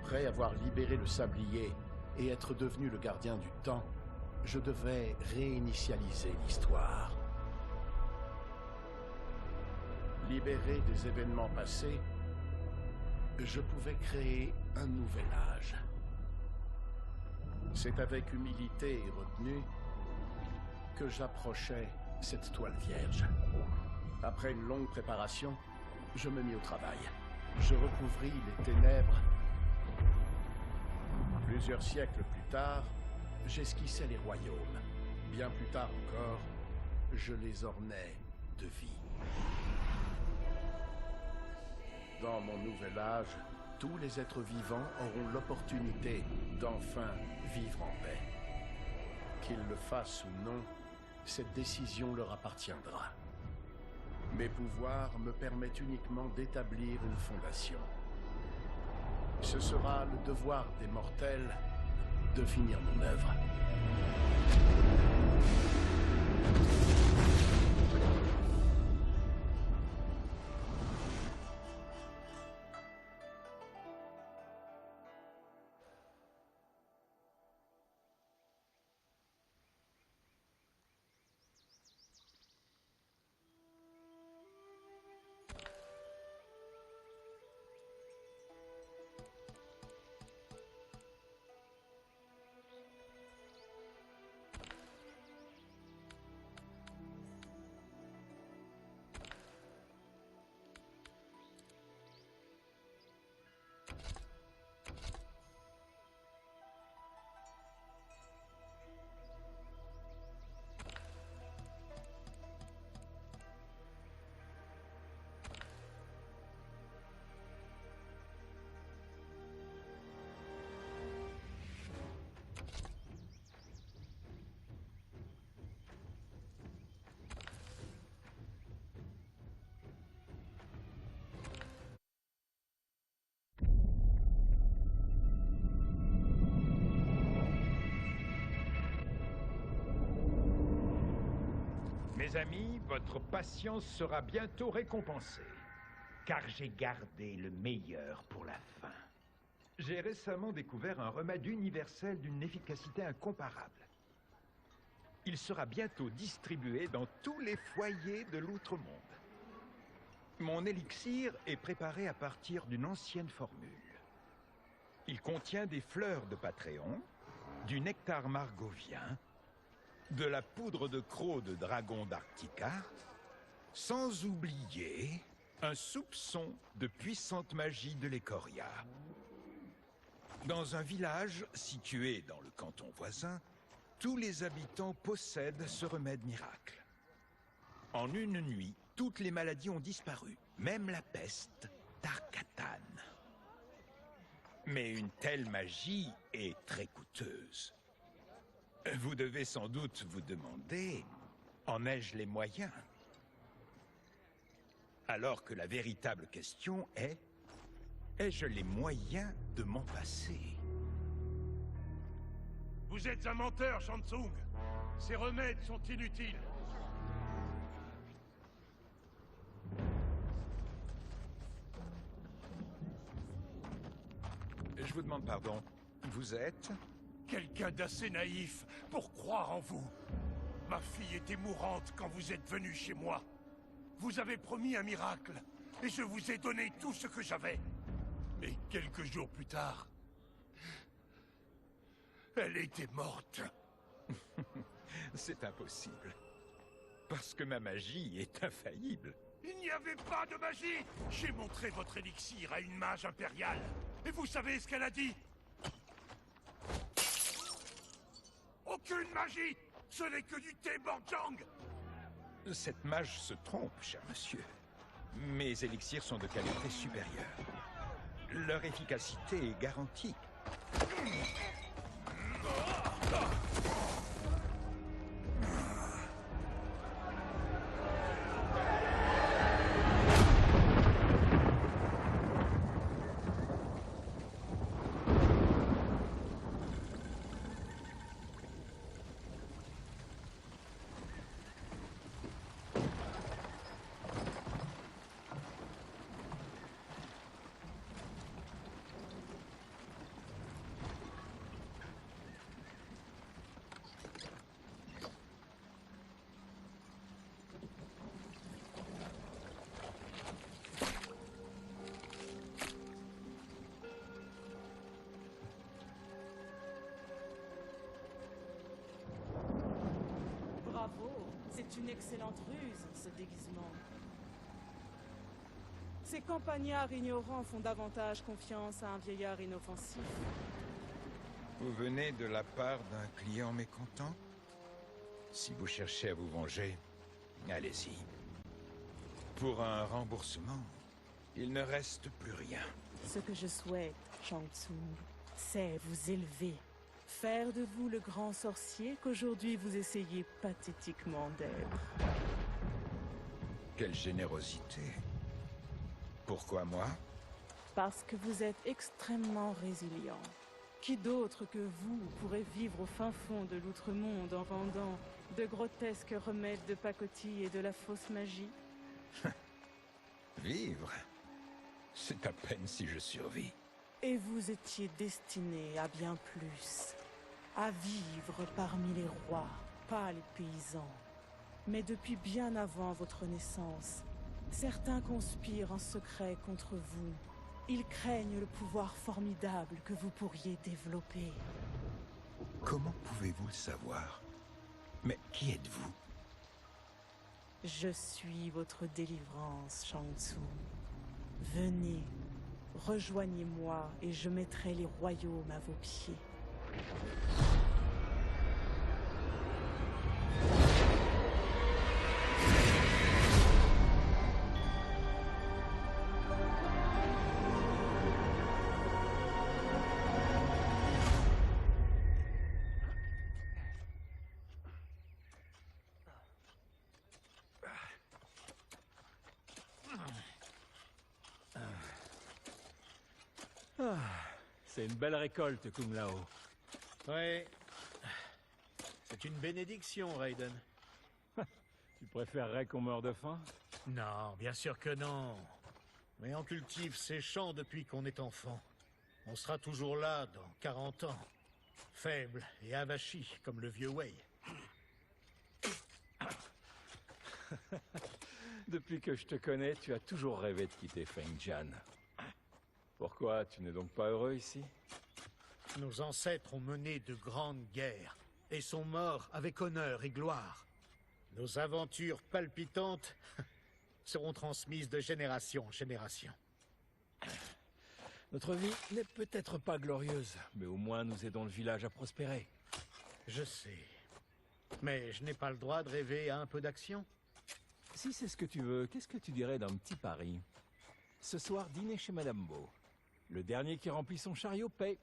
Après avoir libéré le sablier et être devenu le gardien du temps, je devais réinitialiser l'histoire. Libéré des événements passés, je pouvais créer un nouvel âge. C'est avec humilité et retenue que j'approchais cette toile vierge. Après une longue préparation, je me mis au travail. Je recouvris les ténèbres. Plusieurs siècles plus tard, j'esquissais les royaumes. Bien plus tard encore, je les ornais de vie. Dans mon nouvel âge, tous les êtres vivants auront l'opportunité d'enfin vivre en paix. Qu'ils le fassent ou non, cette décision leur appartiendra. Mes pouvoirs me permettent uniquement d'établir une fondation. Ce sera le devoir des mortels de finir mon œuvre. Mes amis, votre patience sera bientôt récompensée, car j'ai gardé le meilleur pour la fin. J'ai récemment découvert un remède universel d'une efficacité incomparable. Il sera bientôt distribué dans tous les foyers de l'outre-monde. Mon élixir est préparé à partir d'une ancienne formule. Il contient des fleurs de Patréon, du nectar margovien, de la poudre de croc de dragon d'Arctica, sans oublier un soupçon de puissante magie de l'Ecoria. Dans un village situé dans le canton voisin, tous les habitants possèdent ce remède miracle. En une nuit, toutes les maladies ont disparu, même la peste d'Arcatan. Mais une telle magie est très coûteuse. Vous devez sans doute vous demander, en ai-je les moyens? Alors que la véritable question est, ai-je les moyens de m'en passer? Vous êtes un menteur, Shansung. Ces remèdes sont inutiles. Je vous demande pardon. Vous êtes? Quelqu'un d'assez naïf pour croire en vous. Ma fille était mourante quand vous êtes venu chez moi. Vous avez promis un miracle, et je vous ai donné tout ce que j'avais. Mais quelques jours plus tard, elle était morte. C'est impossible. Parce que ma magie est infaillible. Il n'y avait pas de magie. J'ai montré votre élixir à une mage impériale. Et vous savez ce qu'elle a dit? Aucune magie! Ce n'est que du thé Banjang! Cette mage se trompe, cher monsieur. Mes élixirs sont de qualité supérieure. Leur efficacité est garantie. C'est une excellente ruse, ce déguisement. Ces campagnards ignorants font davantage confiance à un vieillard inoffensif. Vous venez de la part d'un client mécontent? Si vous cherchez à vous venger, allez-y. Pour un remboursement, il ne reste plus rien. Ce que je souhaite, Shang Tsung, c'est vous élever. Faire de vous le grand sorcier qu'aujourd'hui vous essayez pathétiquement d'être. Quelle générosité. Pourquoi moi? Parce que vous êtes extrêmement résilient. Qui d'autre que vous pourrait vivre au fin fond de l'outre-monde en vendant de grotesques remèdes de pacotille et de la fausse magie? Vivre? C'est à peine si je survis. Et vous étiez destiné à bien plus. À vivre parmi les rois, pas les paysans. Mais depuis bien avant votre naissance, certains conspirent en secret contre vous. Ils craignent le pouvoir formidable que vous pourriez développer. Comment pouvez-vous le savoir? Mais qui êtes-vous? Je suis votre délivrance, Shang Tsung. Venez, rejoignez-moi et je mettrai les royaumes à vos pieds. C'est une belle récolte, Kung Lao. Ouais. C'est une bénédiction, Raiden. Tu préférerais qu'on meure de faim? Non, bien sûr que non. Mais on cultive ces champs depuis qu'on est enfant. On sera toujours là dans 40 ans. Faible et avachi, comme le vieux Wei. Depuis que je te connais, tu as toujours rêvé de quitter Feng Jian. Pourquoi tu n'es donc pas heureux ici? Nos ancêtres ont mené de grandes guerres et sont morts avec honneur et gloire. Nos aventures palpitantes seront transmises de génération en génération. Notre vie n'est peut-être pas glorieuse, mais au moins nous aidons le village à prospérer. Je sais. Mais je n'ai pas le droit de rêver à un peu d'action. Si c'est ce que tu veux, qu'est-ce que tu dirais d'un petit pari? Ce soir, dîner chez Madame Beau. Le dernier qui remplit son chariot paie.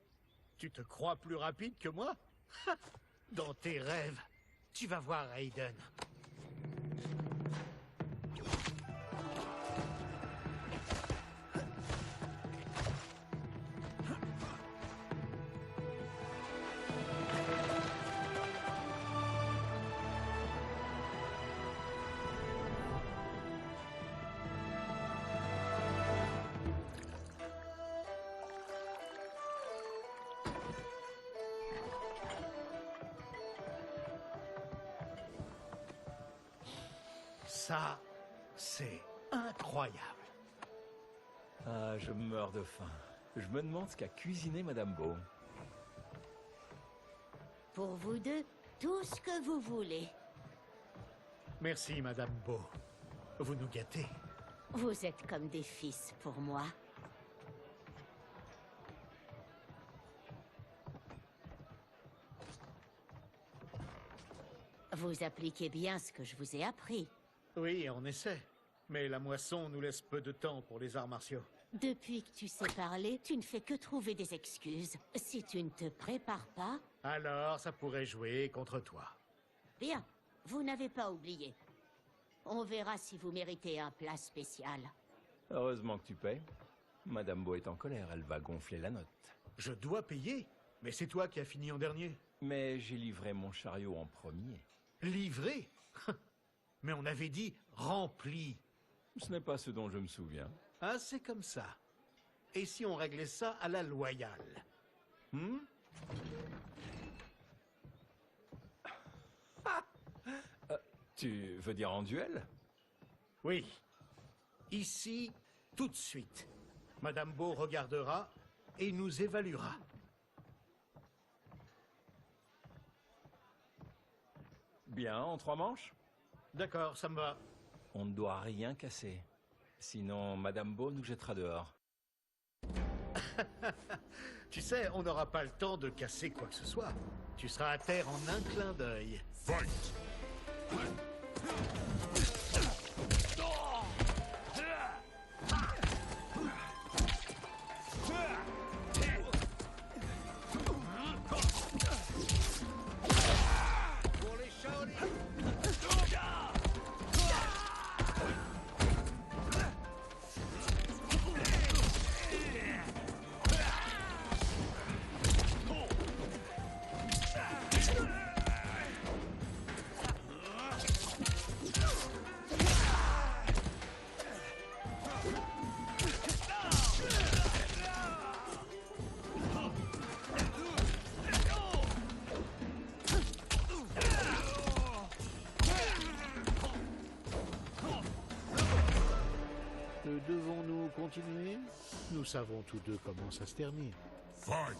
Tu te crois plus rapide que moi? Dans tes rêves, tu vas voir Raiden. Ça, c'est incroyable. Ah, je meurs de faim. Je me demande ce qu'a cuisiné Madame Beau. Pour vous deux, tout ce que vous voulez. Merci, Madame Beau. Vous nous gâtez. Vous êtes comme des fils pour moi. Vous appliquez bien ce que je vous ai appris. Oui, on essaie. Mais la moisson nous laisse peu de temps pour les arts martiaux. Depuis que tu sais parler, tu ne fais que trouver des excuses. Si tu ne te prépares pas, Alors, ça pourrait jouer contre toi. bien, vous n'avez pas oublié. On verra si vous méritez un plat spécial. Heureusement que tu paies. Madame Beau est en colère, elle va gonfler la note. Je dois payer. Mais c'est toi qui as fini en dernier. Mais j'ai livré mon chariot en premier. Livré? Mais on avait dit rempli. Ce n'est pas ce dont je me souviens. Ah, c'est comme ça. Et si on réglait ça à la loyale? Tu veux dire en duel? Oui. Ici, tout de suite. Madame Beau regardera et nous évaluera. Bien, en 3 manches? D'accord, ça me va. On ne doit rien casser. Sinon, Madame Beau nous jettera dehors. Tu sais, on n'aura pas le temps de casser quoi que ce soit. Tu seras à terre en un clin d'œil. Fight! Pour les Shaolin. Devons-nous continuer? Nous savons tous deux comment ça se termine. Fight!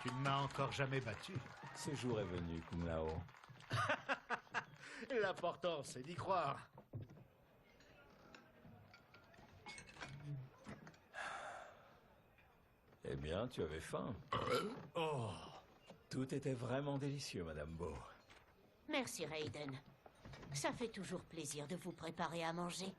Tu ne m'as encore jamais battu. Ce jour est venu, Kung Lao. L'important, c'est d'y croire. Eh bien, tu avais faim. Oh, Tout était vraiment délicieux, Madame Beau. Merci, Raiden. Ça fait toujours plaisir de vous préparer à manger.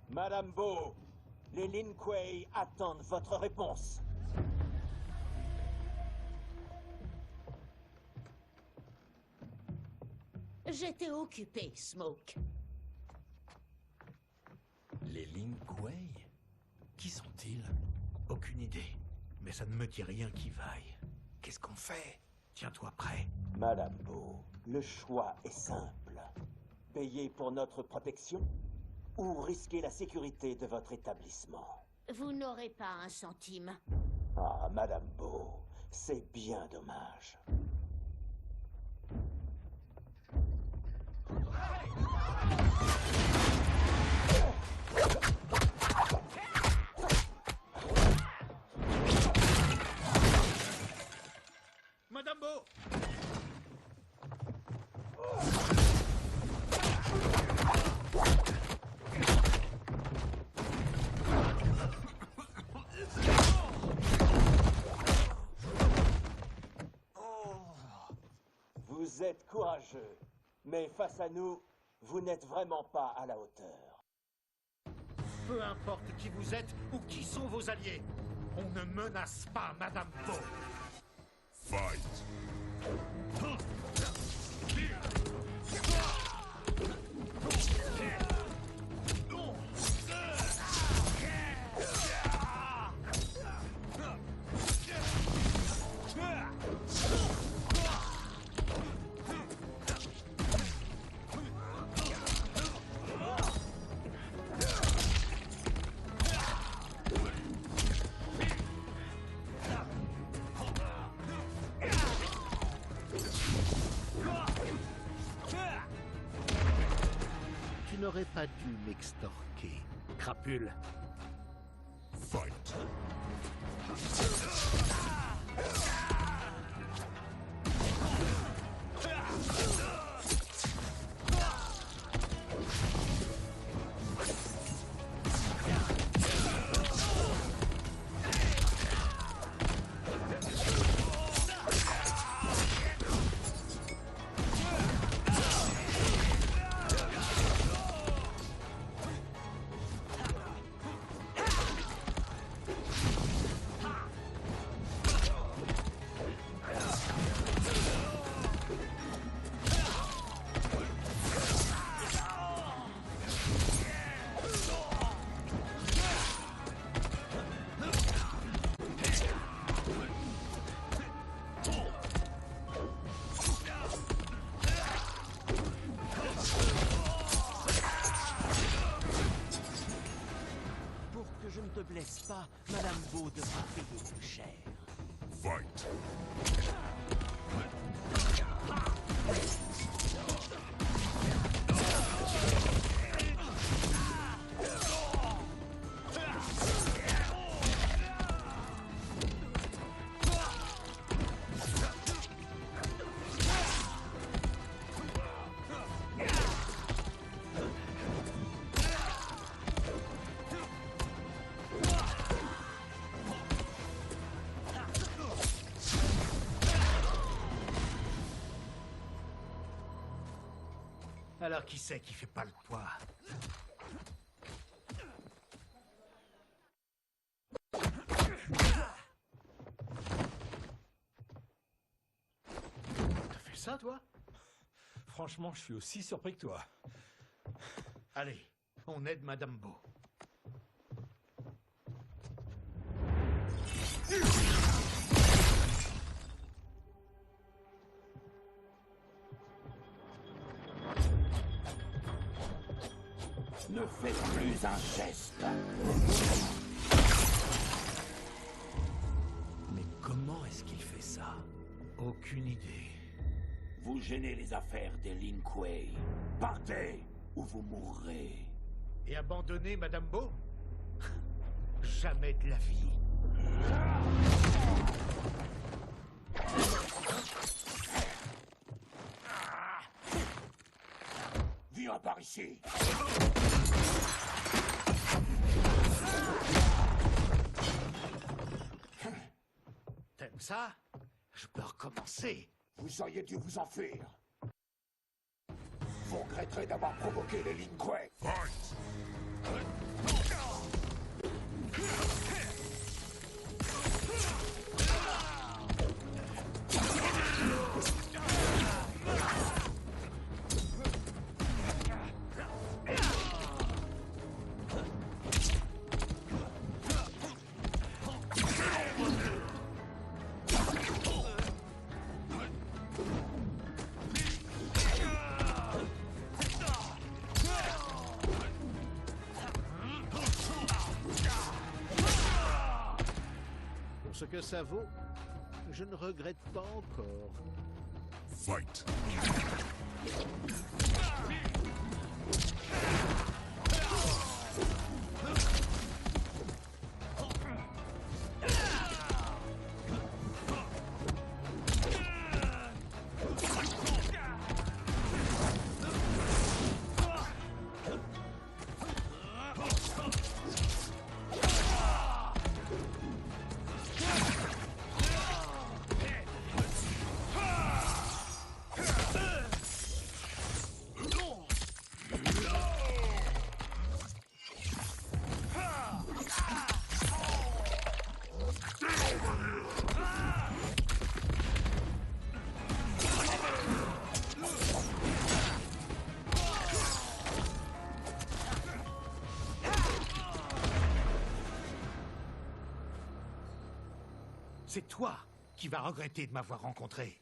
Madame Beau, les Lin Kuei attendent votre réponse. J'étais occupée, Smoke. Les Lin Kuei? Qui sont-ils? aucune idée. Mais ça ne me dit rien qui vaille. Qu'est-ce qu'on fait? Tiens-toi prêt. Madame Beau, le choix est simple. Payer pour notre protection ou risquer la sécurité de votre établissement? Vous n'aurez pas un centime. Ah, Madame Beau, c'est bien dommage. Madame Beau! Vous êtes courageux, mais face à nous, vous n'êtes vraiment pas à la hauteur. Peu importe qui vous êtes ou qui sont vos alliés, on ne menace pas Madame Beau. Fight! Tu n'aurais pas dû m'extorquer, crapule. Fight! blesse pas, Madame Beau devra payer plus cher. Fight. Alors qui c'est qui fait pas le poids? T'as fait ça, toi? Franchement, je suis aussi surpris que toi. Allez, on aide Madame Beau. Ne faites plus un geste. Mais comment est-ce qu'il fait ça? Aucune idée. Vous gênez les affaires des Lin Kuei. Partez ou vous mourrez. Et abandonner Madame Beau? Jamais de la vie. Viens par ici. T'aimes ça? Je peux recommencer. Vous auriez dû vous enfuir. Vous regretterez d'avoir provoqué les Lin Kuei. Fight. Pour ce que ça vaut, je ne regrette pas encore. Fight. C'est toi qui vas regretter de m'avoir rencontré.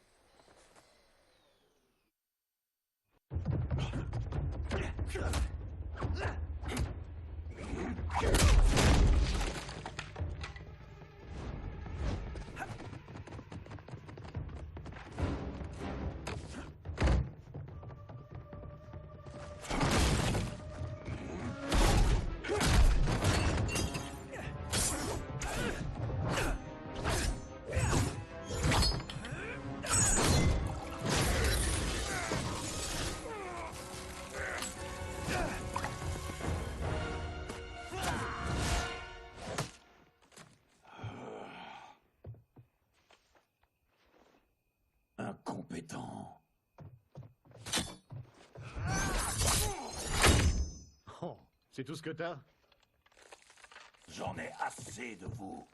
Incompétent. Oh, c'est tout ce que t'as? J'en ai assez de vous.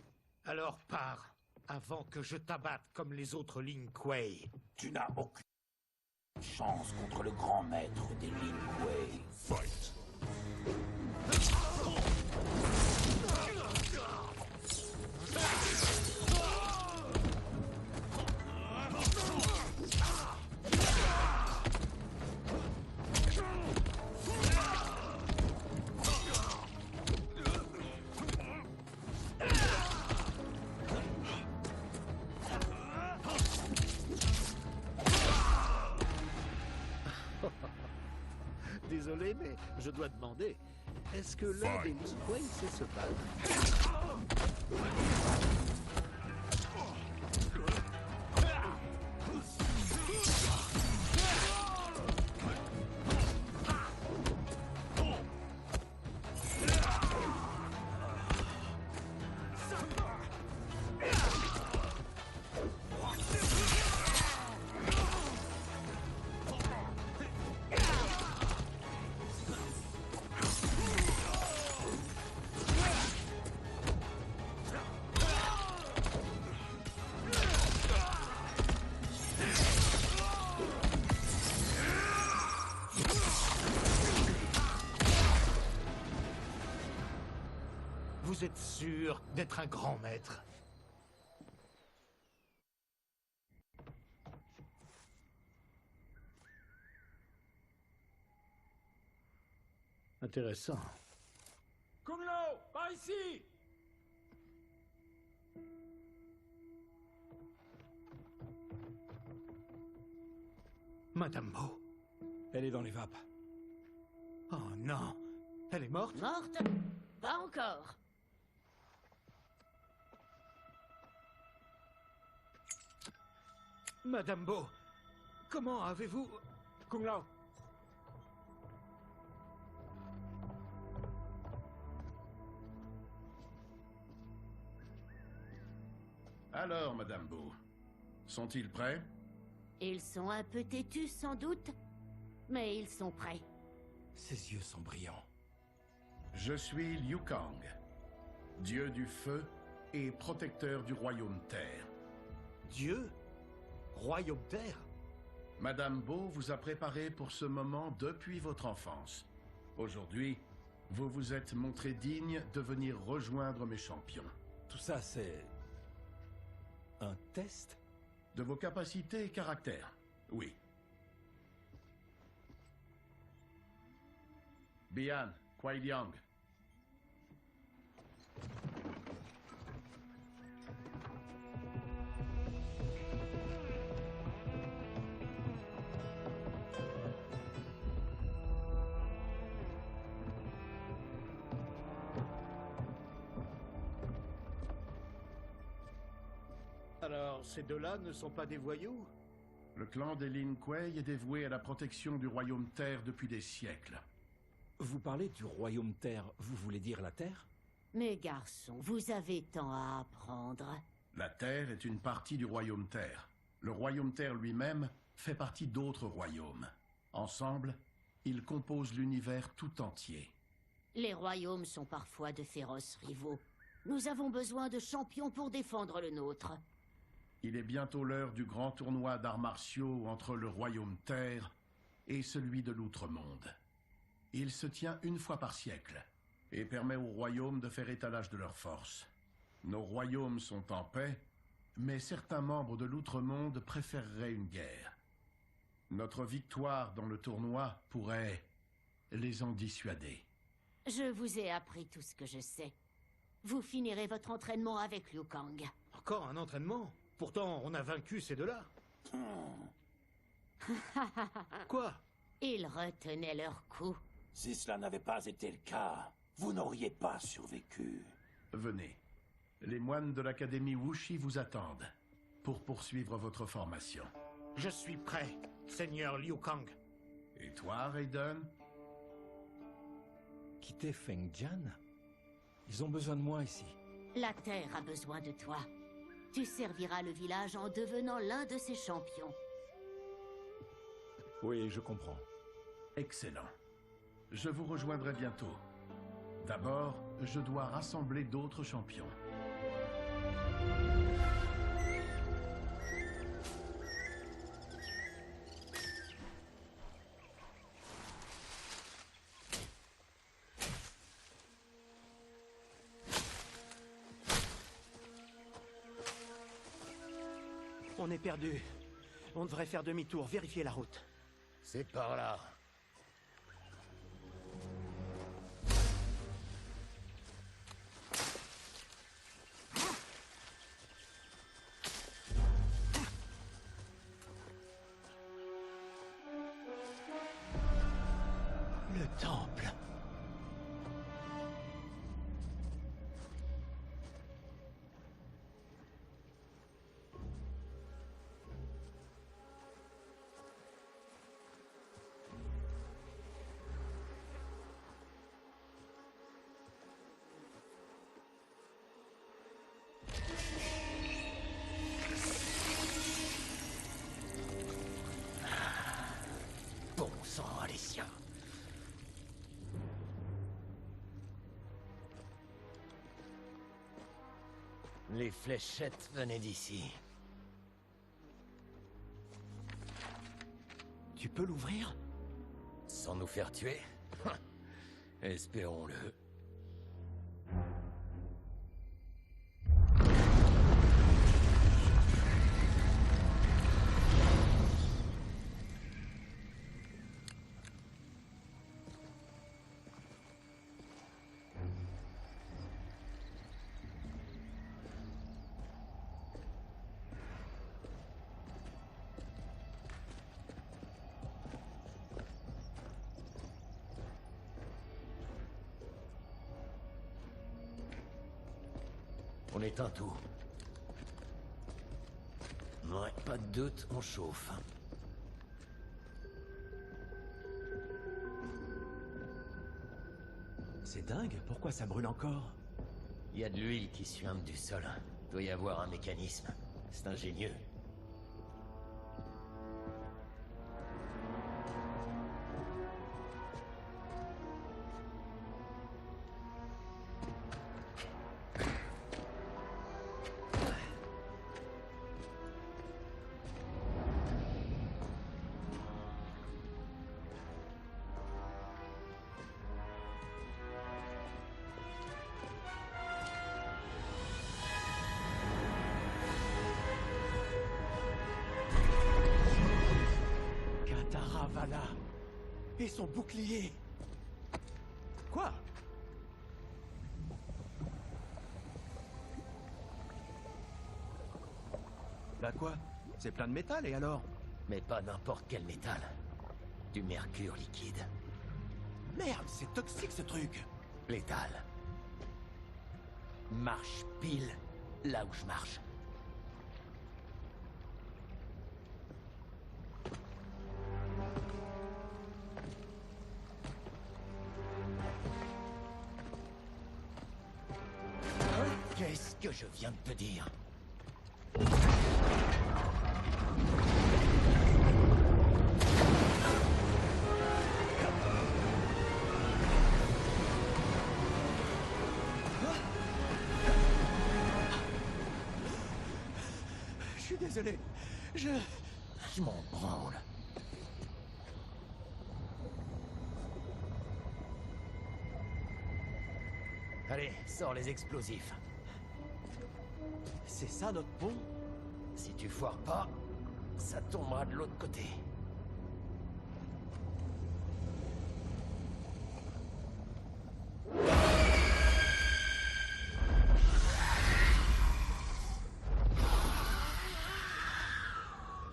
Alors pars, avant que je t'abatte comme les autres Lin Kuei. Tu n'as aucune chance contre le grand maître des Lin Kuei. Fight. Je dois demander, est-ce que l'un des Lin Kuei sait se battre? Vous êtes sûr d'être un grand maître? Intéressant. Kung Lao, par ici! Madame Bo. Elle est dans les vapes. Oh non. Elle est morte? Morte? Pas encore. Madame Bo, comment avez-vous... Kung Lao! Alors, Madame Bo, sont-ils prêts? Ils sont un peu têtus, sans doute, mais ils sont prêts. Ses yeux sont brillants. Je suis Liu Kang, dieu du feu et protecteur du royaume Terre. Dieu? Royaume Terre? Madame Bo vous a préparé pour ce moment depuis votre enfance. Aujourd'hui, vous vous êtes montré digne de venir rejoindre mes champions. Tout ça, c'est... un test? De vos capacités et caractères, oui. Bian, Kuai Liang. Alors, ces deux-là ne sont pas des voyous? Le clan des Lin Kuei est dévoué à la protection du royaume Terre depuis des siècles. Vous parlez du royaume Terre, vous voulez dire la Terre? Mes garçons, vous avez tant à apprendre. La Terre est une partie du royaume Terre. Le royaume Terre lui-même fait partie d'autres royaumes. Ensemble, ils composent l'univers tout entier. Les royaumes sont parfois de féroces rivaux. Nous avons besoin de champions pour défendre le nôtre. Il est bientôt l'heure du grand tournoi d'arts martiaux entre le royaume Terre et celui de l'Outre-Monde. Il se tient une fois par siècle et permet aux royaumes de faire étalage de leurs forces. Nos royaumes sont en paix, mais certains membres de l'Outre-Monde préféreraient une guerre. Notre victoire dans le tournoi pourrait les en dissuader. Je vous ai appris tout ce que je sais. Vous finirez votre entraînement avec Liu Kang. Encore un entraînement? Pourtant, on a vaincu ces deux-là. Quoi? Ils retenaient leur coup. Si cela n'avait pas été le cas, vous n'auriez pas survécu. Venez. Les moines de l'Académie Wuxi vous attendent pour poursuivre votre formation. Je suis prêt, Seigneur Liu Kang. Et toi, Raiden? Quitter Feng Jian? Ils ont besoin de moi ici. La Terre a besoin de toi. Tu serviras le village en devenant l'un de ses champions. Oui, je comprends. Excellent. Je vous rejoindrai bientôt. D'abord, je dois rassembler d'autres champions. On est perdu. On devrait faire demi-tour, vérifier la route. C'est par là. Le temple. Les fléchettes venaient d'ici. Tu peux l'ouvrir? Sans nous faire tuer? Espérons-le. On éteint tout. Ouais, pas de doute, on chauffe. C'est dingue, pourquoi ça brûle encore? Il y a de l'huile qui suinte du sol. Doit y avoir un mécanisme. C'est ingénieux. Katara et son bouclier. Quoi? Bah quoi? C'est plein de métal et alors? Mais pas n'importe quel métal. Du mercure liquide. Merde, c'est toxique ce truc. Létal. Marche pile là où je marche. Qu'est-ce que je viens de te dire? Je suis désolé. Je m'en branle. Allez, sors les explosifs. C'est ça notre pont? Si tu foires pas, ça tombera de l'autre côté.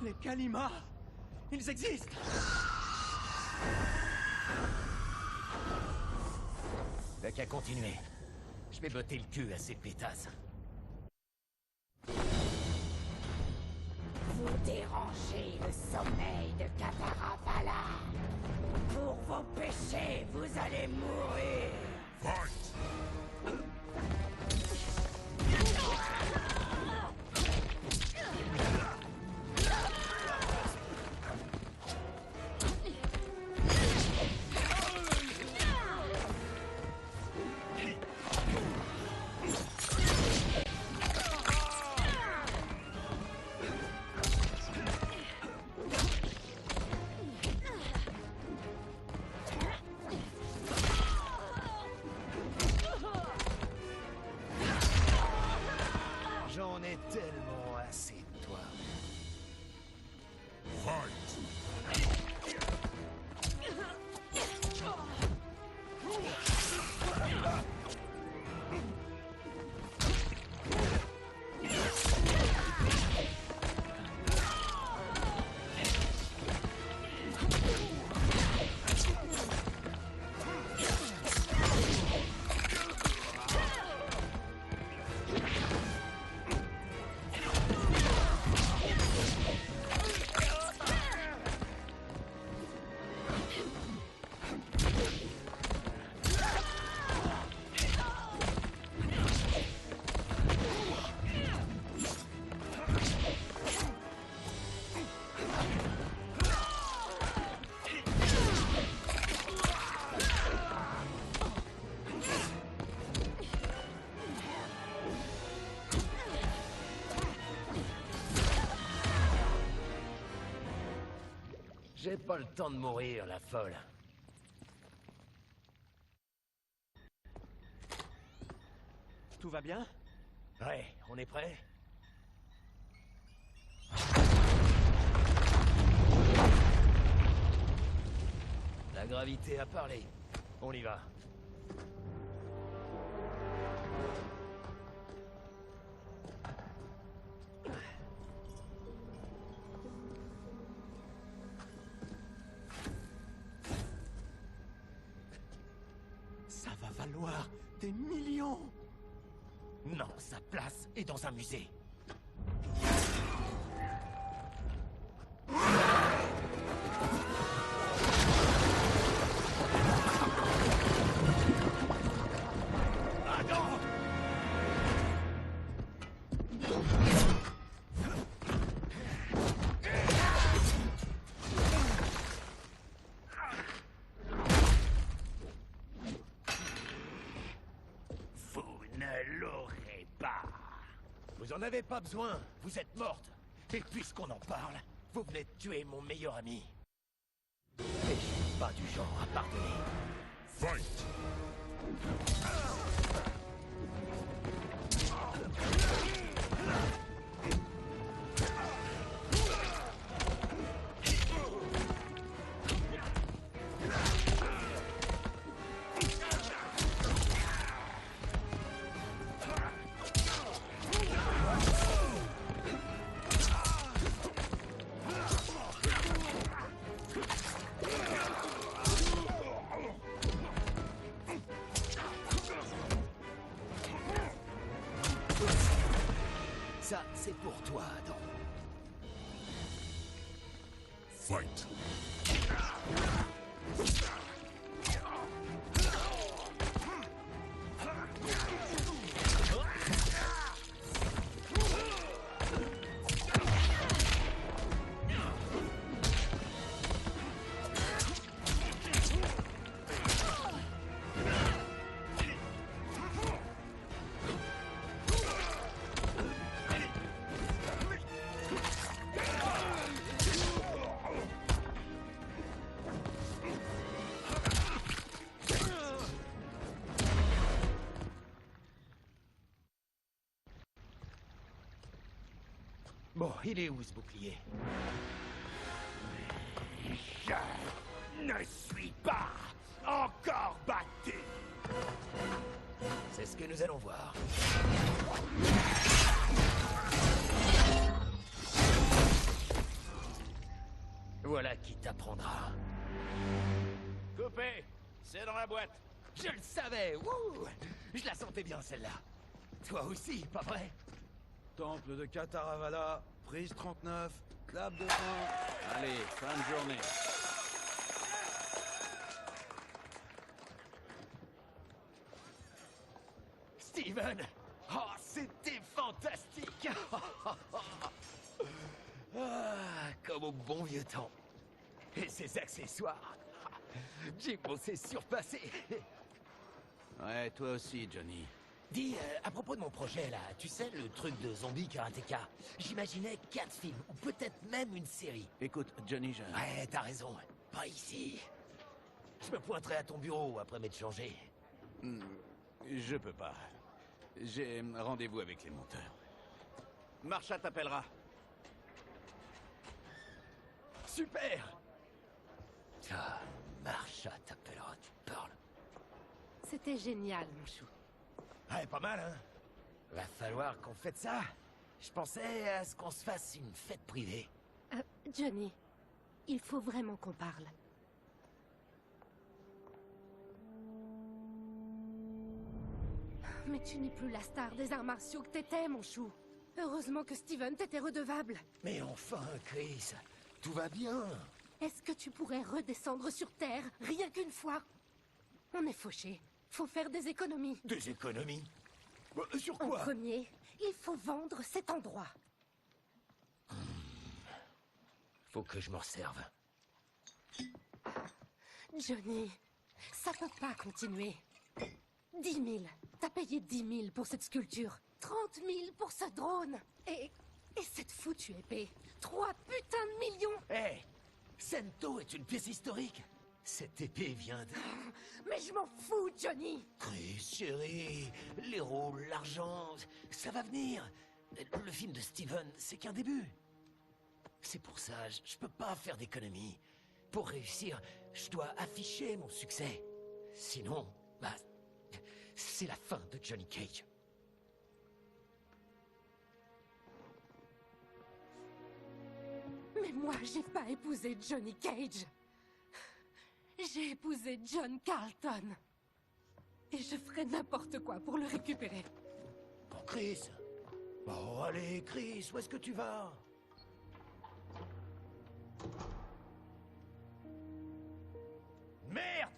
Les Kalima! Ils existent! T'as qu'à continuer. Je vais botter le cul à ces pétasses. Vous dérangez le sommeil de Katara. Pour vos péchés, vous allez mourir. J'ai pas le temps de mourir, la folle. Tout va bien? Ouais, on est prêt? La gravité a parlé. On y va. Ça va valoir des millions! Non, sa place est dans un musée. Vous en avez pas besoin, vous êtes morte. Et puisqu'on en parle, vous venez de tuer mon meilleur ami. Et je suis pas du genre à pardonner. Fight! Ça, c'est pour toi, Adam. Fight! Bon, il est où ce bouclier? Je ne suis pas encore battu! C'est ce que nous allons voir. Voilà qui t'apprendra. Coupé! C'est dans la boîte! Je le savais! Wouh! Je la sentais bien, celle-là. Toi aussi, pas vrai? Temple de Kataravala, prise 39, clap de fin. Allez, fin de journée. Steven! Oh, c'était fantastique! Ah, comme au bon vieux temps. Et ces accessoires. J'ai pensé surpasser. Ouais, toi aussi, Johnny. Dis, à propos de mon projet, là, tu sais, le truc de zombie karatéka, j'imaginais 4 films, ou peut-être même une série. Écoute, Johnny, Ouais, t'as raison. Pas ici. Je me pointerai à ton bureau après m'être changé. Je peux pas. J'ai rendez-vous avec les monteurs. Marsha t'appellera. Super! Ah, Marsha t'appellera, tu parles. C'était génial, mon chou. Ouais, pas mal, hein? Va falloir qu'on fête ça. Je pensais à ce qu'on se fasse une fête privée. Johnny, il faut vraiment qu'on parle. Mais tu n'es plus la star des arts martiaux que t'étais, mon chou. Heureusement que Steven t'était redevable. Mais enfin, Chris, tout va bien. Est-ce que tu pourrais redescendre sur Terre, rien qu'une fois? On est fauchés. Faut faire des économies. Des économies? Sur En quoi? premier, il faut vendre cet endroit. Faut que je m'en serve. Johnny, ça peut pas continuer. 10 000. T'as payé 10 000 pour cette sculpture. 30 000 pour ce drone. Et cette foutue épée. 3 putains de millions. Hé, Sento est une pièce historique. Cette épée vient de... Mais je m'en fous, Johnny! Chris, chérie, les rôles, l'argent, ça va venir. Le film de Steven, c'est qu'un début. C'est pour ça, je peux pas faire d'économie. Pour réussir, je dois afficher mon succès. Sinon, bah, c'est la fin de Johnny Cage. Mais moi, j'ai pas épousé Johnny Cage. J'ai épousé John Carlton. Et je ferai n'importe quoi pour le récupérer. Pour Chris? Oh, allez, Chris, où est-ce que tu vas? Merde!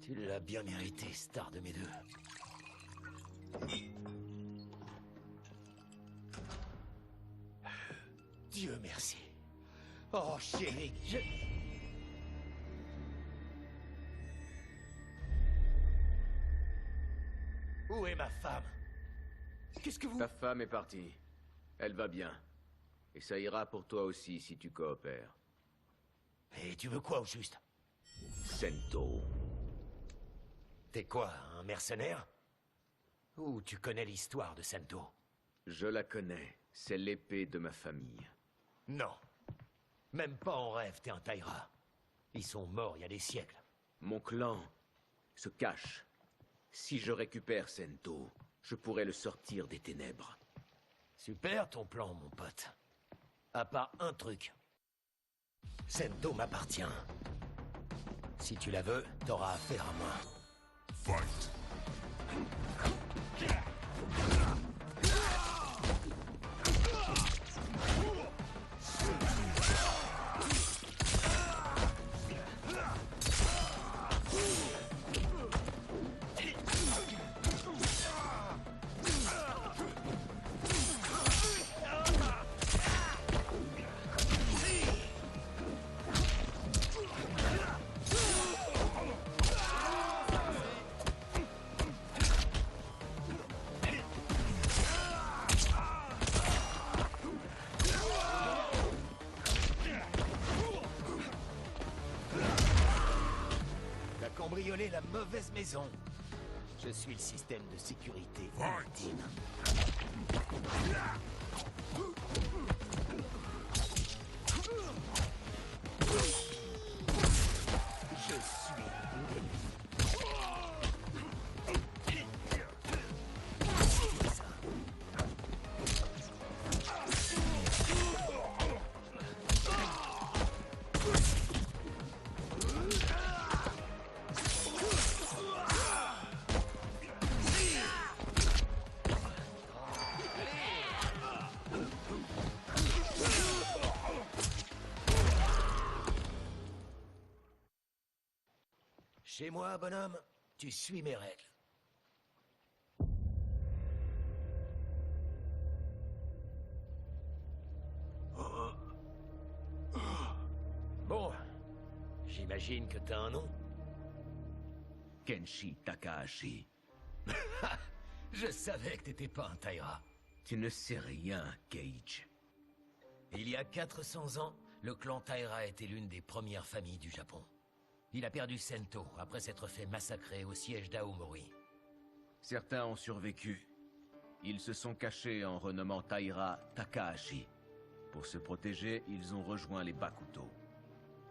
Tu l'as bien mérité, star de mes deux. Dieu merci. Oh, chérie, Où est ma femme? Qu'est-ce que vous... Ta femme est partie. Elle va bien. Et ça ira pour toi aussi si tu coopères. Et tu veux quoi au juste? Sento. T'es quoi, un mercenaire? Ou tu connais l'histoire de Sento? Je la connais. C'est l'épée de ma famille. Non. Même pas en rêve, t'es un Taira. Ils sont morts il y a des siècles. Mon clan se cache. Si je récupère Sento, je pourrai le sortir des ténèbres. Super ton plan, mon pote. À part un truc. Sento m'appartient. Si tu la veux, t'auras affaire à moi. Fight. Cambrioler la mauvaise maison. Je suis le système de sécurité ultime. Je suis Chez moi, bonhomme, tu suis mes règles. Bon, j'imagine que t'as un nom. Kenshi Takahashi. Je savais que t'étais pas un Taira. Tu ne sais rien, Cage. Il y a 400 ans, le clan Taira était l'une des premières familles du Japon. Il a perdu Sento après s'être fait massacrer au siège d'Aomori. Certains ont survécu. Ils se sont cachés en renommant Taira Takahashi. Pour se protéger, ils ont rejoint les Bakuto.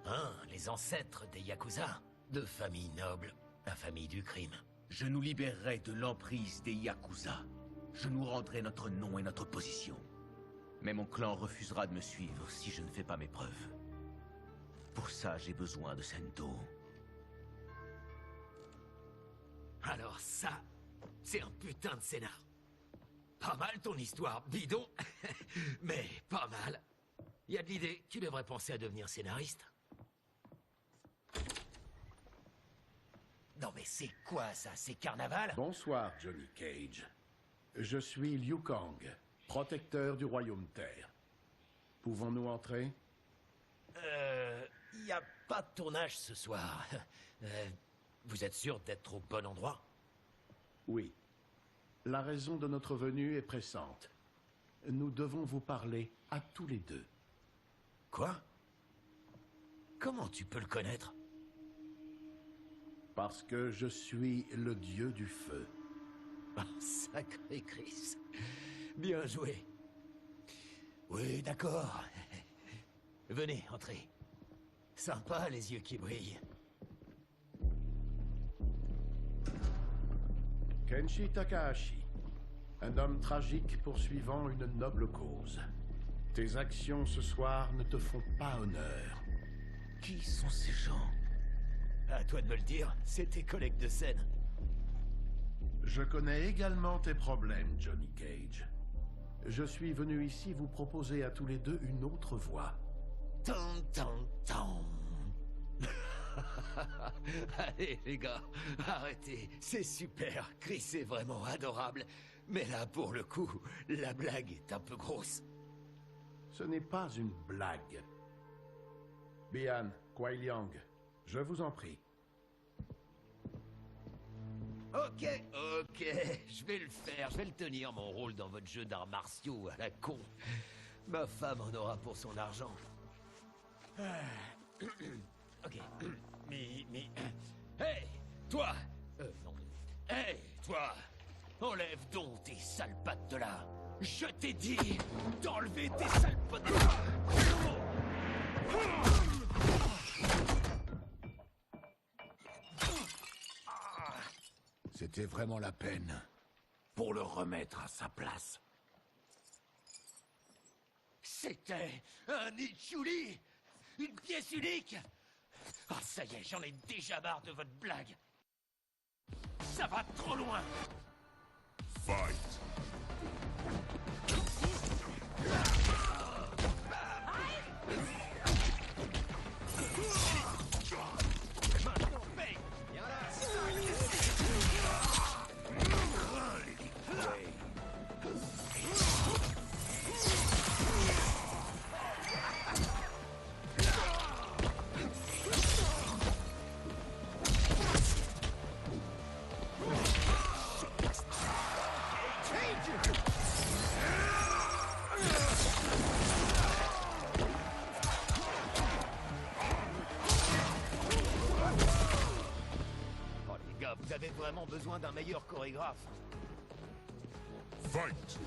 Hein, les ancêtres des Yakuza. Deux familles nobles, la famille du crime. Je nous libérerai de l'emprise des Yakuza. Je nous rendrai notre nom et notre position. Mais mon clan refusera de me suivre si je ne fais pas mes preuves. Pour ça, j'ai besoin de Sento. Alors ça, c'est un putain de scénar. Pas mal ton histoire, bidon. Mais pas mal. Y a de l'idée, tu devrais penser à devenir scénariste. Non mais c'est quoi ça? C'est carnaval? Bonsoir, Johnny Cage. Je suis Liu Kang, protecteur du Royaume Terre. Pouvons-nous entrer? Y a pas de tournage ce soir. Vous êtes sûr d'être au bon endroit? Oui. La raison de notre venue est pressante. Nous devons vous parler à tous les deux. Quoi? Comment tu peux le connaître? Parce que je suis le dieu du feu. Ah, sacré Chris. Bien joué. Oui, d'accord. Venez, entrez. Sympa, les yeux qui brillent. Kenshi Takahashi, un homme tragique poursuivant une noble cause. Tes actions ce soir ne te font pas honneur. Qui sont ces gens? À toi de me le dire, c'est tes collègues de scène. Je connais également tes problèmes, Johnny Cage. Je suis venu ici vous proposer à tous les deux une autre voie. Tant, tant, tant. Allez, les gars, arrêtez. C'est super. Chris est vraiment adorable. Mais là, pour le coup, la blague est un peu grosse. Ce n'est pas une blague. Bian, Kuai Liang, je vous en prie. Ok, je vais le faire. Je vais le tenir, mon rôle dans votre jeu d'arts martiaux à la con. Ma femme en aura pour son argent. Ok. Mais... Hey, toi! Non. Hey, toi! Enlève donc tes sales pattes de là! Je t'ai dit d'enlever tes sales pattes de là! C'était vraiment la peine pour le remettre à sa place. C'était un Ichuli! Une pièce unique! Ah, ça y est, j'en ai déjà marre de votre blague. Ça va trop loin. Fight. Maintenant, paye. Viens là. Oh les gars, vous avez vraiment besoin d'un meilleur chorégraphe. Fight.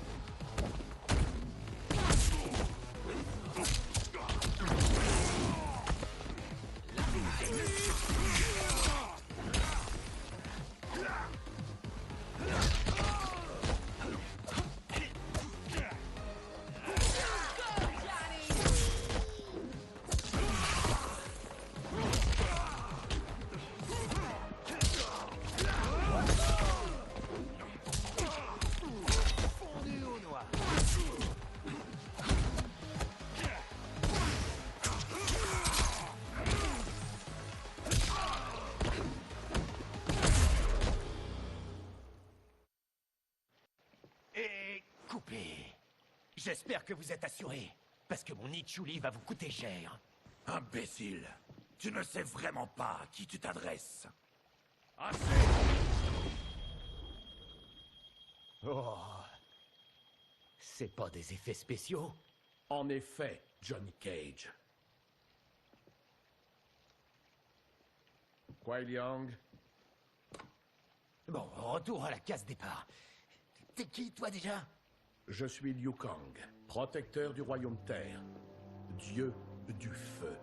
Fondu au noir. Et coupé. J'espère que vous êtes assurés, parce que mon Ichuli va vous coûter cher. Imbécile. Tu ne sais vraiment pas à qui tu t'adresses. Assez. Oh. C'est pas des effets spéciaux? En effet, Johnny Cage. Kuai Liang. Bon, retour à la case départ. T'es qui, toi, déjà? Je suis Liu Kang, protecteur du royaume terre, dieu du feu.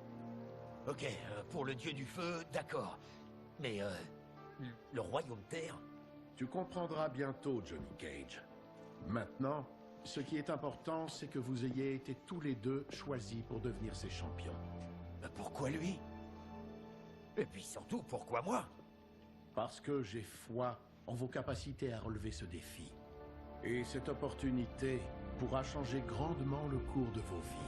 Ok, pour le dieu du feu, d'accord. Mais, le royaume terre? Tu comprendras bientôt, Johnny Cage. Maintenant, ce qui est important, c'est que vous ayez été tous les deux choisis pour devenir ses champions. Pourquoi lui? Et puis surtout, pourquoi moi? Parce que j'ai foi en vos capacités à relever ce défi. Et cette opportunité pourra changer grandement le cours de vos vies.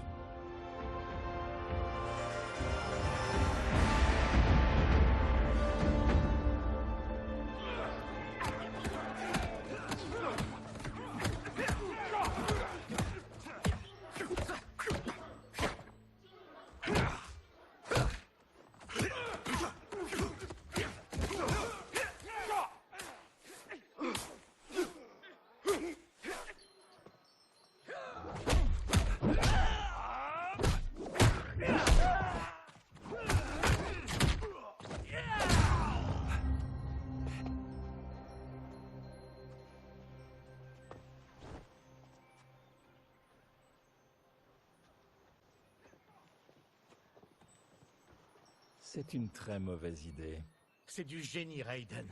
C'est une très mauvaise idée. C'est du génie, Raiden.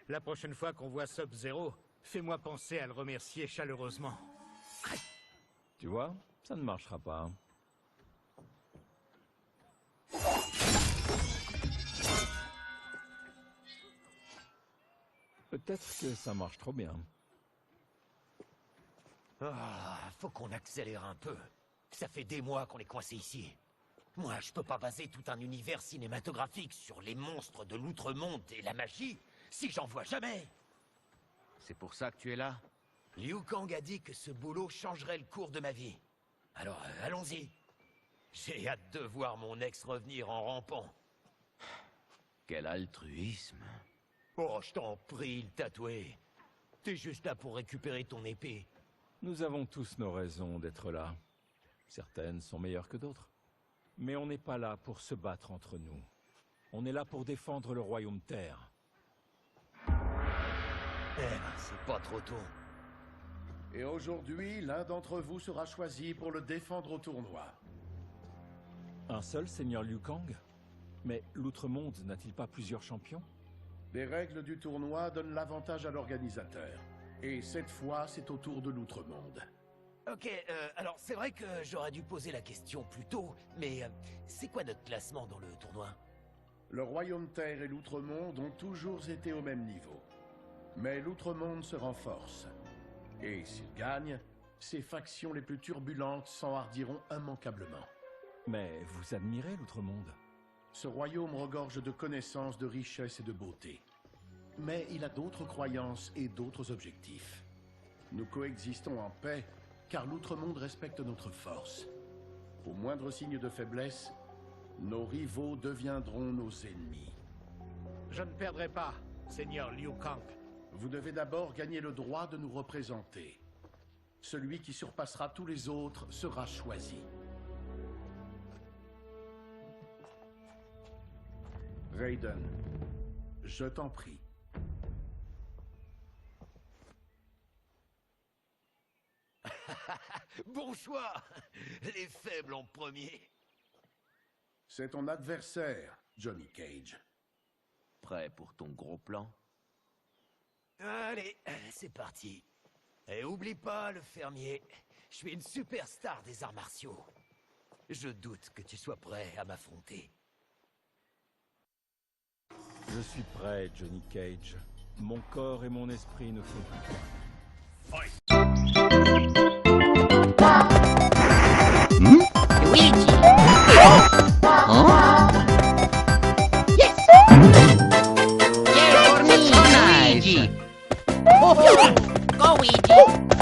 La prochaine fois qu'on voit Sub-Zero, fais-moi penser à le remercier chaleureusement. Tu vois, ça ne marchera pas. Peut-être que ça marche trop bien. Ah, faut qu'on accélère un peu. Ça fait des mois qu'on est coincé ici. Moi, je peux pas baser tout un univers cinématographique sur les monstres de l'outre-monde et la magie si j'en vois jamais. C'est pour ça que tu es là? Liu Kang a dit que ce boulot changerait le cours de ma vie. Alors, allons-y. J'ai hâte de voir mon ex revenir en rampant. Quel altruisme. Oh, je t'en prie, le tatoué. T'es juste là pour récupérer ton épée. Nous avons tous nos raisons d'être là. Certaines sont meilleures que d'autres. Mais on n'est pas là pour se battre entre nous. On est là pour défendre le royaume Terre. Eh ben, c'est pas trop tôt. Et aujourd'hui, l'un d'entre vous sera choisi pour le défendre au tournoi. Un seul, Seigneur Liu Kang? Mais l'Outre-Monde n'a-t-il pas plusieurs champions? Les règles du tournoi donnent l'avantage à l'organisateur. Et cette fois, c'est au tour de l'Outre-Monde. Ok, alors c'est vrai que j'aurais dû poser la question plus tôt, mais c'est quoi notre classement dans le tournoi? Le royaume Terre et l'Outre-Monde ont toujours été au même niveau. Mais l'Outre-Monde se renforce. Et s'il gagne, ses factions les plus turbulentes s'enhardiront immanquablement. Mais vous admirez l'Outre-Monde? Ce royaume regorge de connaissances, de richesses et de beauté. Mais il a d'autres croyances et d'autres objectifs. Nous coexistons en paix, car l'Outre-Monde respecte notre force. Au moindre signe de faiblesse, nos rivaux deviendront nos ennemis. Je ne perdrai pas, Seigneur Liu Kang. Vous devez d'abord gagner le droit de nous représenter. Celui qui surpassera tous les autres sera choisi. Raiden, je t'en prie. Bon choix! Les faibles en premier. C'est ton adversaire, Johnny Cage. Prêt pour ton gros plan? Allez, c'est parti. Et oublie pas, le fermier, je suis une superstar des arts martiaux. Je doute que tu sois prêt à m'affronter. Je suis prêt, Johnny Cage. Mon corps et mon esprit ne font plus qu'un. Luigi! Huh? Yes! Yeah, for me! Luigi! Go, Luigi!